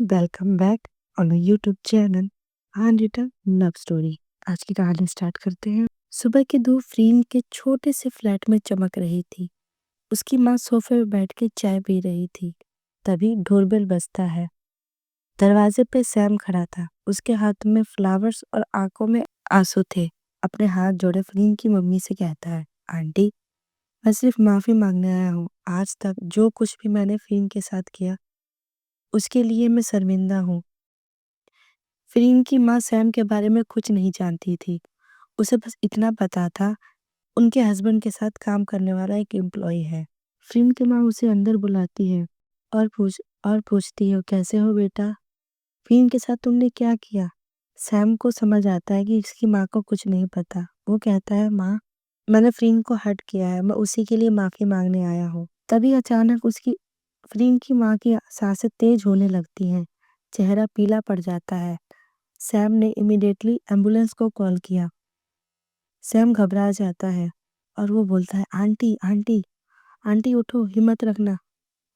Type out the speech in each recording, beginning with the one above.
Welcome back on YouTube channel unwritten love story. आज की कहानी स्टार्ट करते हैं। सुबह की धूप फ्रीन के छोटे से फ्लैट में चमक रही थी। उसकी माँ सोफे पर बैठ के चाय पी रही थी। तभी डोरबेल बजता है। दरवाजे पे सैम खड़ा था। उसके हाथ में फ्लावर्स और आंखों में आंसू थे। अपने हाथ जोड़े फ्रीन की मम्मी से कहता है, आंटी, मैं सिर्फ माफी मांगने आया हूँ। आज तक जो कुछ भी मैंने फ्रीन के साथ किया उसके लिए मैं शर्मिंदा हूँ। फ्रीन की माँ सैम के बारे में कुछ नहीं जानती थी। उसे बस इतना पता था, उनके हस्बैंड के साथ काम करने वाला एक एम्प्लॉय है। फ्रीन की माँ उसे अंदर बुलाती है और पूछती है, कैसे हो बेटा? फ्रीन के साथ तुमने क्या किया? सैम को समझ आता है कि इसकी माँ को कुछ नहीं पता। वो कहता है, माँ, मैंने फ्रीन को हर्ट किया है, मैं उसी के लिए माफी मांगने आया हूँ। तभी अचानक फ्रीन की माँ की सांसें तेज होने लगती हैं। चेहरा पीला पड़ जाता है। सैम ने इमीडिएटली एम्बुलेंस को कॉल किया। सैम घबरा जाता है और वो बोलता है, आंटी आंटी आंटी उठो, हिम्मत रखना,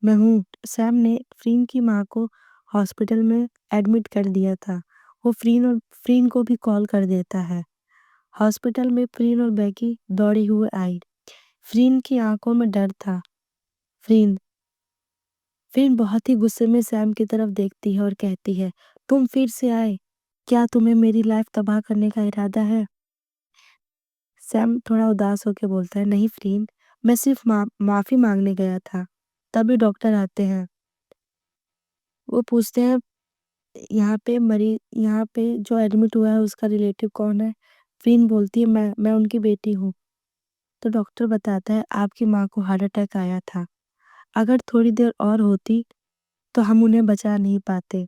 मैं हूँ। सैम ने फ्रीन की माँ को हॉस्पिटल में एडमिट कर दिया था। वो फ्रीन को भी कॉल कर देता है। हॉस्पिटल में फ्रीन और बैकी दौड़ी हुए आई। फ्रीन की आंखों में डर था। फ्रीन फ्रीन बहुत ही गुस्से में सैम की तरफ देखती है और कहती है, तुम फिर से आए? क्या तुम्हें मेरी लाइफ तबाह करने का इरादा है? सैम थोड़ा उदास होकर बोलता है, नहीं फ्रीन, मैं सिर्फ माफी मांगने गया था। तभी डॉक्टर आते हैं। वो पूछते हैं, यहाँ पे जो एडमिट हुआ है उसका रिलेटिव कौन है? फ्रीन बोलती है, मैं उनकी बेटी हूँ। तो डॉक्टर बताता है, आपकी माँ को हार्ट अटैक आया था। अगर थोड़ी देर और होती तो हम उन्हें बचा नहीं पाते।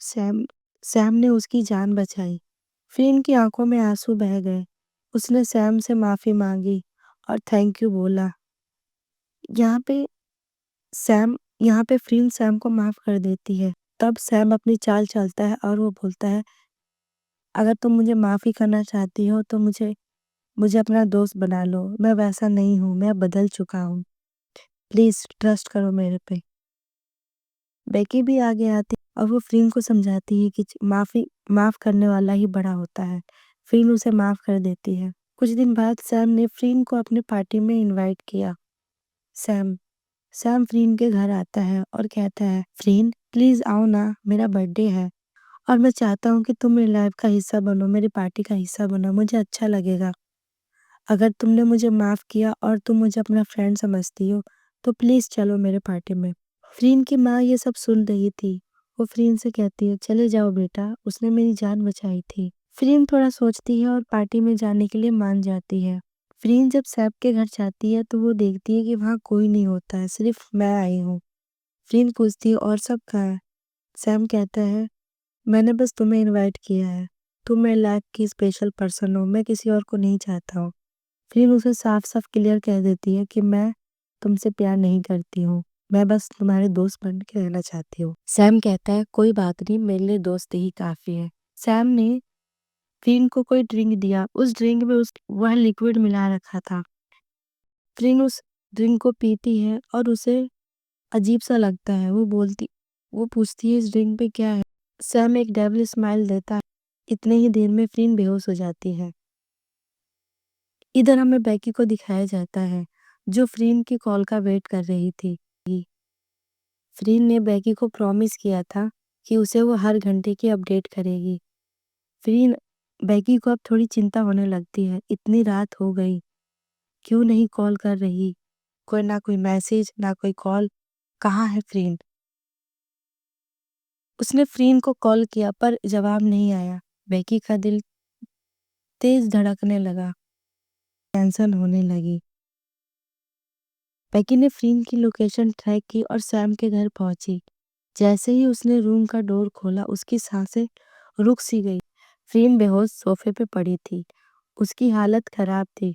सैम सैम ने उसकी जान बचाई। फ्रीन की आंखों में आंसू बह गए। उसने सैम से माफी मांगी और थैंक यू बोला। यहाँ पे यहाँ पे फ्रीन सैम को माफ कर देती है। तब सैम अपनी चाल चलता है और वो बोलता है, अगर तुम मुझे माफी करना चाहती हो तो मुझे मुझे अपना दोस्त बना लो। मैं वैसा नहीं हूँ, मैं बदल चुका हूँ। प्लीज ट्रस्ट करो मेरे पे। बेकी भी आगे आती और वो फ्रीन को समझाती है कि माफ करने वाला ही बड़ा होता है। फ्रीन उसे माफ कर देती है। कुछ दिन बाद सैम ने फ्रीन को अपने पार्टी में इनवाइट किया। सैम सैम फ्रीन के घर आता है और कहता है, फ्रीन प्लीज आओ ना, मेरा बर्थडे है और मैं चाहता हूँ कि तुम मेरी लाइफ का हिस्सा बनो, मेरी पार्टी का हिस्सा बनो, मुझे अच्छा लगेगा। अगर तुमने मुझे माफ किया और तुम मुझे अपना फ्रेंड समझती हो तो प्लीज चलो मेरे पार्टी में। फ्रीन की माँ ये सब सुन रही थी। वो फ्रीन से कहती है, चले जाओ बेटा, उसने मेरी जान बचाई थी। फ्रीन थोड़ा सोचती है और पार्टी में जाने के लिए मान जाती है। फ्रीन जब सैम के घर जाती है तो वो देखती है कि वहाँ कोई नहीं होता है, सिर्फ मैं आई हूँ। फ्रीन पूछती है, और सब कहाँ है? सैम कहता है, मैंने बस तुम्हें इनवाइट किया है। तुम मेरे लाइफ की स्पेशल पर्सन हो, मैं किसी और को नहीं चाहता हूँ। फ्रीन उसे साफ साफ क्लियर कह देती है कि मैं तुमसे प्यार नहीं करती हूँ, मैं बस तुम्हारे दोस्त बन के रहना चाहती हूँ। सैम कहता है, कोई बात नहीं, मेरे लिए दोस्त ही काफी है। सैम ने फ्रीन को कोई ड्रिंक दिया। उस ड्रिंक में वह लिक्विड मिला रखा था। फ्रीन उस ड्रिंक को पीती है और उसे अजीब सा लगता है। वो पूछती है, इस ड्रिंक पे क्या है? सैम एक डेविल स्माइल देता है। इतने ही देर में फ्रीन बेहोश हो जाती है। इधर हमें बेकी को दिखाया जाता है, जो फ्रीन की कॉल का वेट कर रही थी। फ्रीन ने बेकी को प्रॉमिस किया था कि उसे वो हर घंटे की अपडेट करेगी। फ्रीन बेकी को अब थोड़ी चिंता होने लगती है। इतनी रात हो गई, क्यों नहीं कॉल कर रही? ना कोई मैसेज, ना कोई कॉल। कहाँ है फ्रीन? उसने फ्रीन को कॉल किया पर जवाब नहीं आया। बेकी का दिल तेज धड़कने लगा, टेंशन होने लगी। बेकी ने फ्रीन की लोकेशन ट्रैक की और सैम के घर पहुंची। जैसे ही उसने रूम का डोर खोला, उसकी सांसें रुक सी गई। फ्रीन बेहोश सोफे पे पड़ी थी। उसकी हालत खराब थी।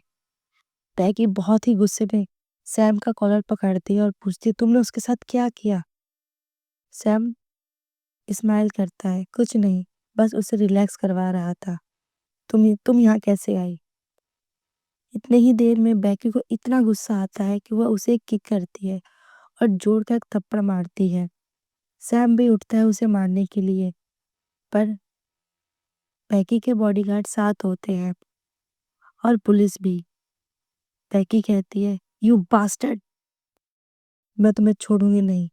बेकी बहुत ही गुस्से में सैम का कॉलर पकड़ती है और पूछती, तुमने उसके साथ क्या किया? सैम स्माइल करता है, कुछ नहीं, बस उसे रिलैक्स करवा रहा था। तुम यहाँ कैसे आई? इतने ही देर में बेकी को इतना गुस्सा आता है कि वह उसे किक करती है और जोर का एक थप्पड़ मारती है। सैम भी उठता है उसे मारने के लिए, पर बैकी के बॉडीगार्ड साथ होते हैं और पुलिस भी। बैकी कहती है, "यू बास्टर्ड, मैं तुम्हें छोड़ूंगी नहीं",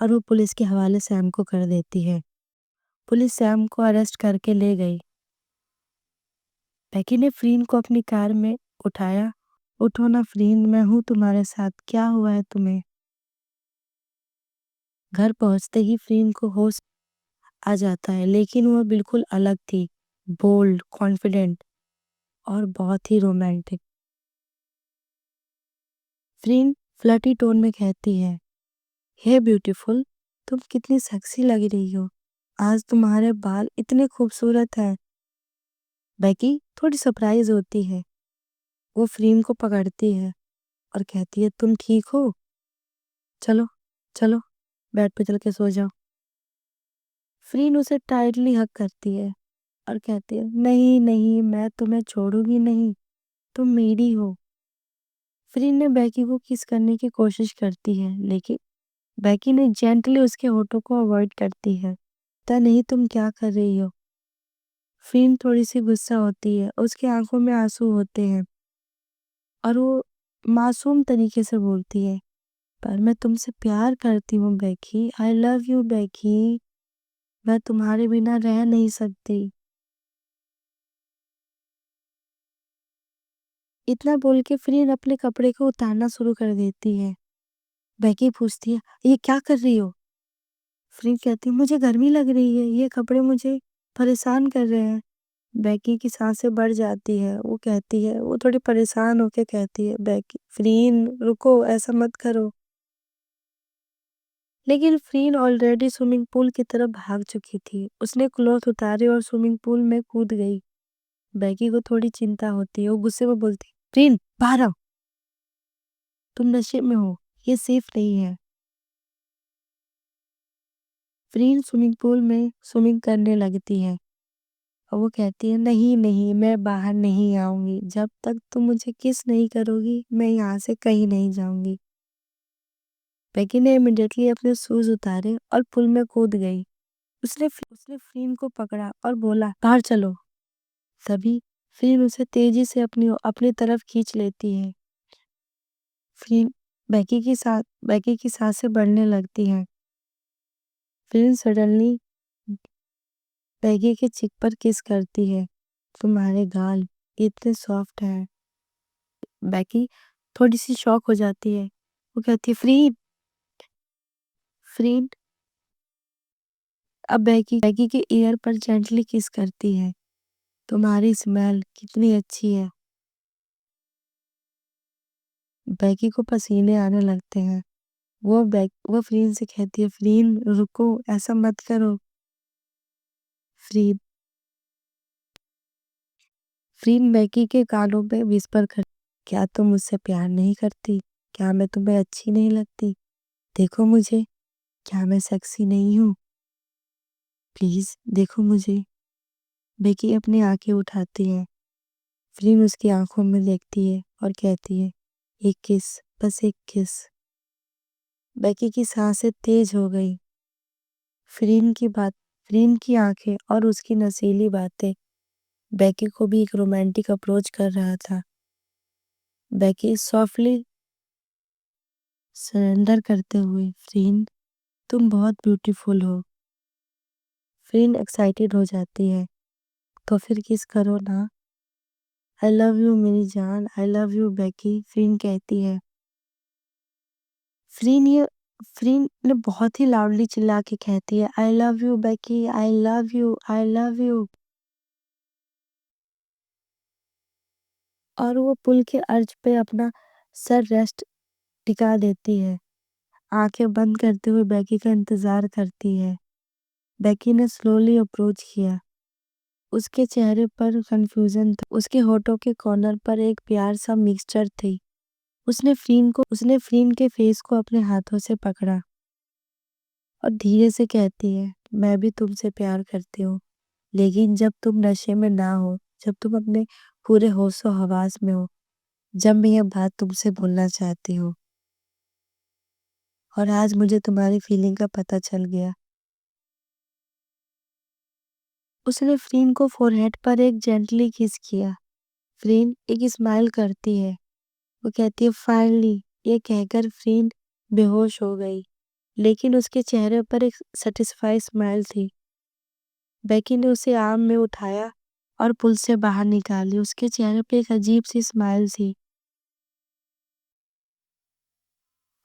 और वो पुलिस के हवाले सैम को कर देती है। पुलिस सैम को अरेस्ट करके ले गई। बैकी ने फ्रीन को अपनी कार में उठाया। "उठो ना फ्रीन, मैं हूँ तुम्हारे साथ, क्या हुआ है तुम्हें?" घर पहुंचते ही फ्रीन को होश आ जाता है, लेकिन वो बिल्कुल अलग थी, बोल्ड, कॉन्फिडेंट और बहुत ही रोमांटिक। फ्रीन फ्लर्टी टोन में कहती है, "हे ब्यूटीफुल, तुम कितनी सेक्सी लग रही हो, आज तुम्हारे बाल इतने खूबसूरत हैं।" बैकी थोड़ी सरप्राइज होती है। वो फ्रीन को पकड़ती है और कहती है, "तुम ठीक हो? चलो चलो, बेड पे चल के सो जाओ।" फ्रीन उसे टाइटली हग करती है और कहती है, "नहीं नहीं, मैं तुम्हें छोड़ूंगी नहीं, तुम मेरी हो।" फ्रीन ने बैकी को किस करने की कोशिश करती है, लेकिन बैकी ने जेंटली उसके होठों को अवॉइड करती है। "पता नहीं तुम क्या कर रही हो।" फ्रीन थोड़ी सी गुस्सा होती है, उसकी आंखों में आंसू होते हैं और वो मासूम तरीके से बोलती है, "पर मैं तुमसे प्यार करती हूँ बैकी, आई लव यू बैकी, मैं तुम्हारे बिना रह नहीं सकती।" इतना बोल के फ्रीन अपने कपड़े को उतारना शुरू कर देती है। बैकी पूछती है, "ये क्या कर रही हो?" फ्रीन कहती है, "मुझे गर्मी लग रही है, ये कपड़े मुझे परेशान कर रहे हैं।" बैकी की सांसें बढ़ जाती है। वो कहती है, वो थोड़ी परेशान होके कहती है, "बैकी, फ्रीन रुको, ऐसा मत करो।" लेकिन फ्रीन ऑलरेडी स्विमिंग पूल की तरफ भाग चुकी थी। उसने क्लॉथ उतारे और स्विमिंग पूल में कूद गई। बैकी को थोड़ी चिंता होती है। वो गुस्से में बोलती, "फ्रीन, बाहर आओ, तुम नशे में हो, ये सेफ नहीं है।" फ्रीन स्विमिंग पूल में स्विमिंग करने लगती है और वो कहती है, "नहीं नहीं, मैं बाहर नहीं आऊंगी, जब तक तुम मुझे किस नहीं करोगी मैं यहाँ से कहीं नहीं जाऊंगी।" बैकी ने इमिडिएटली अपने शूज उतारे और पूल में कूद गई। उसने फ्रीन को पकड़ा और बोला, "बाहर चलो।" तभी फ्रीन उसे तेजी से अपनी तरफ खींच लेती है। फ्रीन बैकी की सांसें बढ़ने लगती हैं। फ्रीन सडनली बैकी के चिक पर किस करती है। "तुम्हारे गाल इतने सॉफ्ट हैं।" बैकी थोड़ी सी शॉक हो जाती है। वो कहती है, "फ्रीन।" फ्रीन अब बैकी के ईयर पर जेंटली किस करती है। "तुम्हारी स्मेल कितनी अच्छी है।" बैकी को पसीने आने लगते हैं। वो फ्रीन से कहती है, "फ्रीन रुको, ऐसा मत करो।" फ्रीन फ्रीन बैकी के कानों पे विस्पर कर, "क्या तुम मुझसे प्यार नहीं करती? क्या मैं तुम्हें अच्छी नहीं लगती? देखो मुझे, क्या मैं सेक्सी नहीं हूँ? प्लीज देखो मुझे।" बैकी अपनी आंखें उठाती है। फ्रीन उसकी आंखों में देखती है और कहती है, "एक किस, बस एक किस।" बैकी की सांसें तेज हो गई। फ्रीन की आंखें और उसकी नशीली बातें बैकी को भी एक रोमांटिक अप्रोच कर रहा था। बैकी सॉफ्टली सरेंडर करते हुए, "फ्रीन, तुम बहुत ब्यूटीफुल हो।" फ्रीन एक्साइटेड हो जाती है, "तो फिर किस करो ना।" "आई लव यू मेरी जान, आई लव यू बैकी", फ्रीन कहती है। फ्रीन ये फ्रीन ने बहुत ही लाउडली चिल्ला के कहती है, "I love you बैकी, I love you, I love you", और वो पुल के अर्ज पे अपना सर रेस्ट टिका देती है। आंखें बंद करते हुए बैकी का इंतजार करती है। बैकी ने स्लोली अप्रोच किया। उसके चेहरे पर कंफ्यूजन था। उसके होठों के कॉर्नर पर एक प्यार सा मिक्सचर थी। उसने फ्रीन के फेस को अपने हाथों से पकड़ा और धीरे से कहती है, "मैं भी तुमसे प्यार करती हूँ, लेकिन जब तुम नशे में ना हो, जब तुम अपने पूरे होशो हवास में हो, जब मैं ये बात तुमसे बोलना चाहती हूँ।" اور آج مجھے تمہاری فیلنگ کا پتہ چل گیا۔ اس نے فرین کو فور ہیڈ پر ایک جینٹلی کس کیا۔ فرین ایک اسمائل کرتی ہے، وہ کہتی ہے فائنلی، یہ کہہ کر فرین بے ہوش ہو گئی، لیکن اس کے چہرے پر ایک سیٹسفائی اسمائل تھی۔ بیکی نے اسے آرم میں اٹھایا اور پل سے باہر نکالی، اس کے چہرے پہ ایک عجیب سی اسمائل تھی۔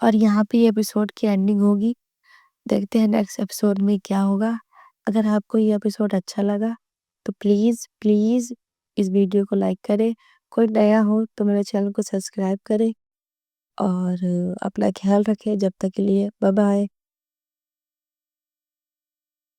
اور یہاں پہ یہ ایپیسوڈ کی اینڈنگ ہوگی، دیکھتے ہیں نیکسٹ ایپیسوڈ میں کیا ہوگا۔ اگر آپ کو یہ ایپیسوڈ اچھا لگا تو پلیز پلیز اس ویڈیو کو لائک کرے، کوئی نیا ہو تو میرے چینل کو سبسکرائب کرے، اور اپنا خیال رکھے۔ جب تک کے لیے بائے بائے۔